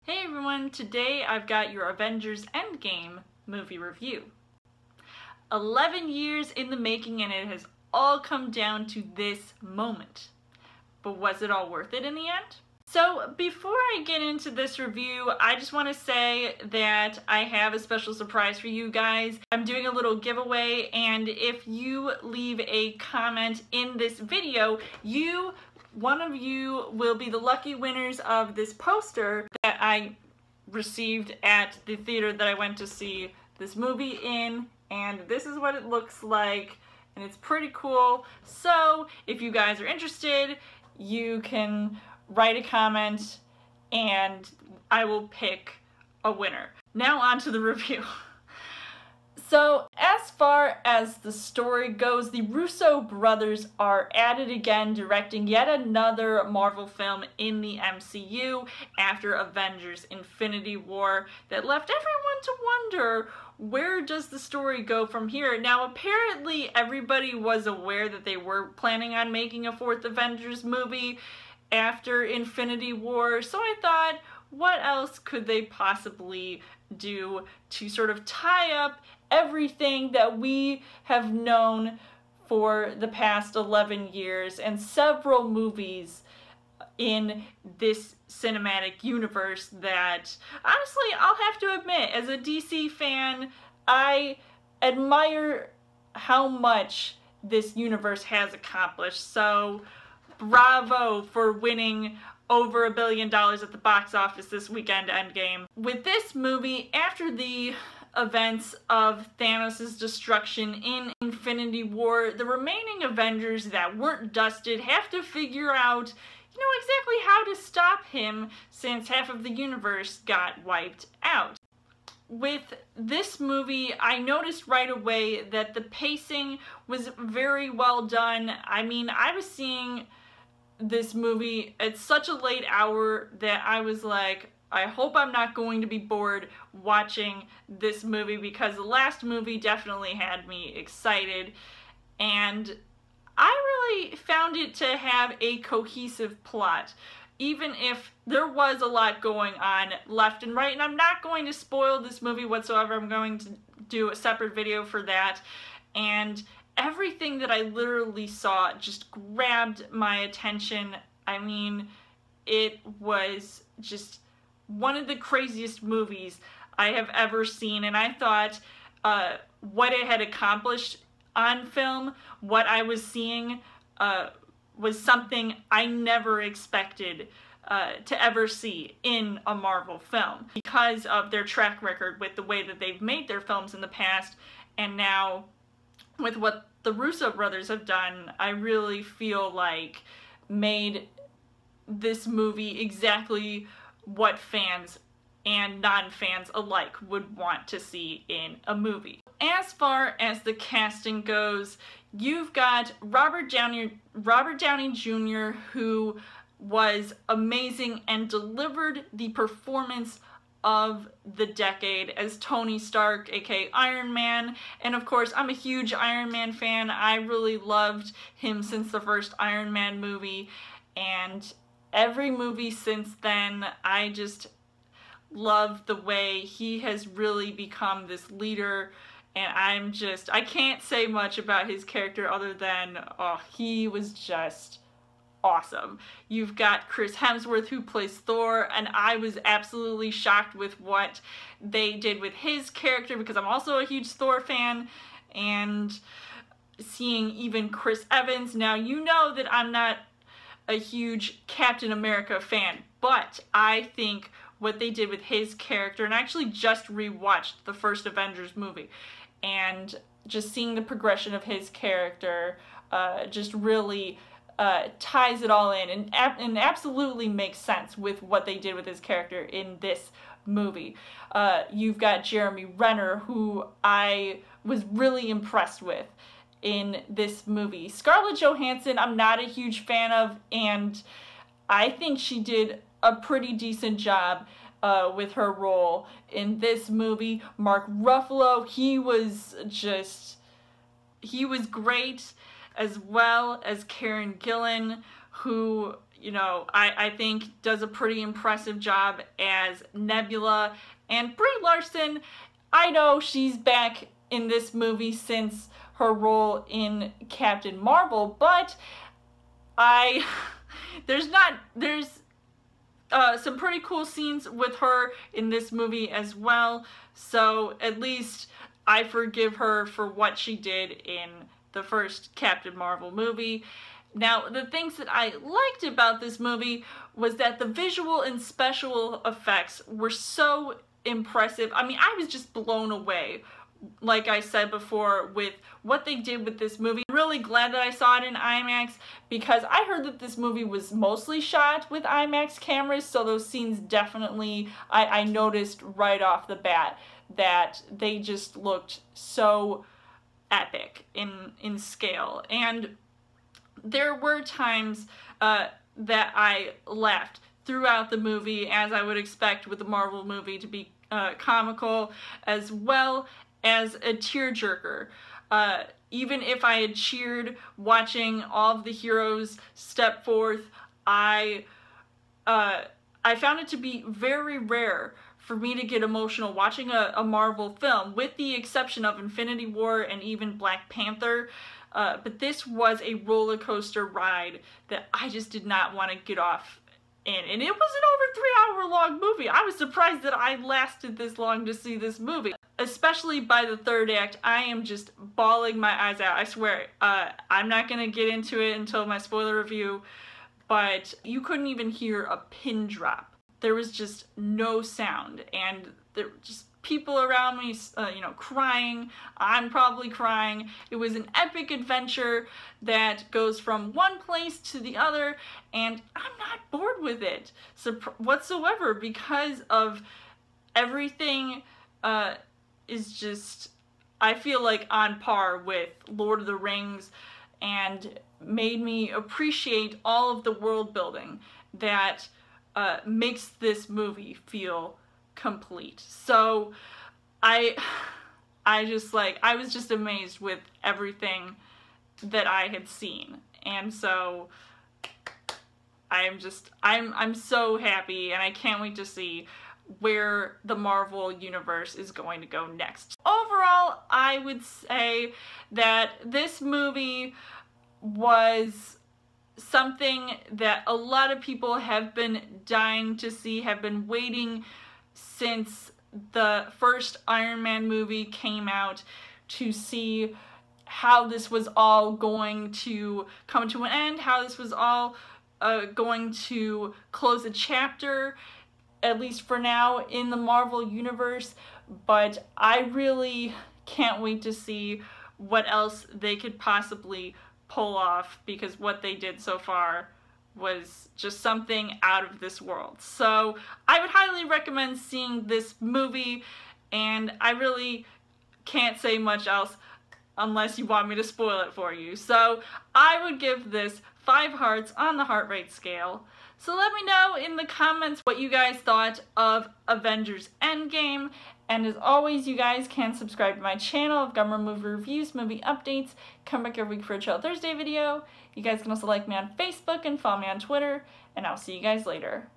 Hey everyone, today I've got your Avengers Endgame movie review. 11 years in the making and it has all come down to this moment. But was it all worth it in the end? So before I get into this review, I just want to say that I have a special surprise for you guys. I'm doing a little giveaway, and if you leave a comment in this video, one of you will be the lucky winners of this poster that I received at the theater that I went to see this movie in, and this is what it looks like, and it's pretty cool. So if you guys are interested, you can write a comment and I will pick a winner. Now on to the review. So, as far as the story goes, the Russo brothers are at it again, directing yet another Marvel film in the MCU after Avengers Infinity War that left everyone to wonder, where does the story go from here? Now, apparently everybody was aware that they were planning on making a fourth Avengers movie after Infinity War, so I thought, what else could they possibly do to sort of tie up everything that we have known for the past 11 years and several movies in this cinematic universe that, honestly, I'll have to admit, as a DC fan, I admire how much this universe has accomplished. So bravo for winning over $1 billion at the box office this weekend, Endgame. With this movie, after the events of Thanos' destruction in Infinity War, the remaining Avengers that weren't dusted have to figure out, exactly how to stop him since half of the universe got wiped out. With this movie, I noticed right away that the pacing was very well done. I mean, I was seeing this movie at such a late hour that I was like, I hope I'm not going to be bored watching this movie, because the last movie definitely had me excited, and I really found it to have a cohesive plot, even if there was a lot going on left and right, and I'm not going to spoil this movie whatsoever. I'm going to do a separate video for that, and everything that I literally saw just grabbed my attention. I mean, it was just one of the craziest movies I have ever seen, and I thought what it had accomplished on film, what I was seeing, was something I never expected to ever see in a Marvel film, because of their track record with the way that they've made their films in the past, and now with what the Russo brothers have done, I really feel like made this movie exactly what fans and non-fans alike would want to see in a movie. As far as the casting goes, you've got Robert Downey Jr., who was amazing and delivered the performance of the decade as Tony Stark, aka Iron Man. And of course, I'm a huge Iron Man fan. I really loved him since the first Iron Man movie, and every movie since then, I just love the way he has really become this leader, and I can't say much about his character other than, oh, he was just awesome. You've got Chris Hemsworth, who plays Thor, and I was absolutely shocked with what they did with his character, because I'm also a huge Thor fan, and seeing even Chris Evans. Now, you know that I'm not a huge Captain America fan, but I think what they did with his character, and I actually just rewatched the first Avengers movie, and just seeing the progression of his character just really ties it all in, and absolutely makes sense with what they did with his character in this movie. You've got Jeremy Renner, who I was really impressed with in this movie. Scarlett Johansson, I'm not a huge fan of, and I think she did a pretty decent job with her role in this movie. Mark Ruffalo, he was great, as well as Karen Gillan, who you know, I think does a pretty impressive job as Nebula. And Brie Larson, I know she's back in this movie since her role in Captain Marvel, but there's some pretty cool scenes with her in this movie as well, so at least I forgive her for what she did in the first Captain Marvel movie. Now, the things that I liked about this movie was that the visual and special effects were so impressive. I mean, I was just blown away, like I said before, with what they did with this movie. I'm really glad that I saw it in IMAX, because I heard that this movie was mostly shot with IMAX cameras, so those scenes definitely, I noticed right off the bat that they just looked so epic in scale. And there were times that I laughed throughout the movie, as I would expect with a Marvel movie to be comical, as well as a tearjerker. Even if I had cheered watching all of the heroes step forth, I found it to be very rare for me to get emotional watching a Marvel film, with the exception of Infinity War and even Black Panther. But this was a roller coaster ride that I just did not want to get off in. And it was an over 3 hour long movie. I was surprised that I lasted this long to see this movie. Especially by the third act, I am just bawling my eyes out. I swear, I'm not going to get into it until my spoiler review, but you couldn't even hear a pin drop. There was just no sound, and there were just people around me, you know, crying. I'm probably crying. It was an epic adventure that goes from one place to the other, and I'm not bored with it whatsoever, because of everything is just, I feel like, on par with Lord of the Rings, and made me appreciate all of the world building that makes this movie feel complete. So I was just amazed with everything that I had seen, and so I'm so happy, and I can't wait to see where the Marvel universe is going to go next. Overall, I would say that this movie was something that a lot of people have been dying to see, have been waiting since the first Iron Man movie came out, to see how this was all going to come to an end, how this was all going to close a chapter, at least for now, in the Marvel universe. But I really can't wait to see what else they could possibly pull off, because what they did so far was just something out of this world. So I would highly recommend seeing this movie, and I really can't say much else unless you want me to spoil it for you. So I would give this 5 hearts on the heart rate scale. So let me know in the comments what you guys thought of Avengers Endgame. And as always, you guys can subscribe to my channel. I've got more movie reviews, movie updates. Come back every week for a Chill Thursday video. You guys can also like me on Facebook and follow me on Twitter. And I'll see you guys later.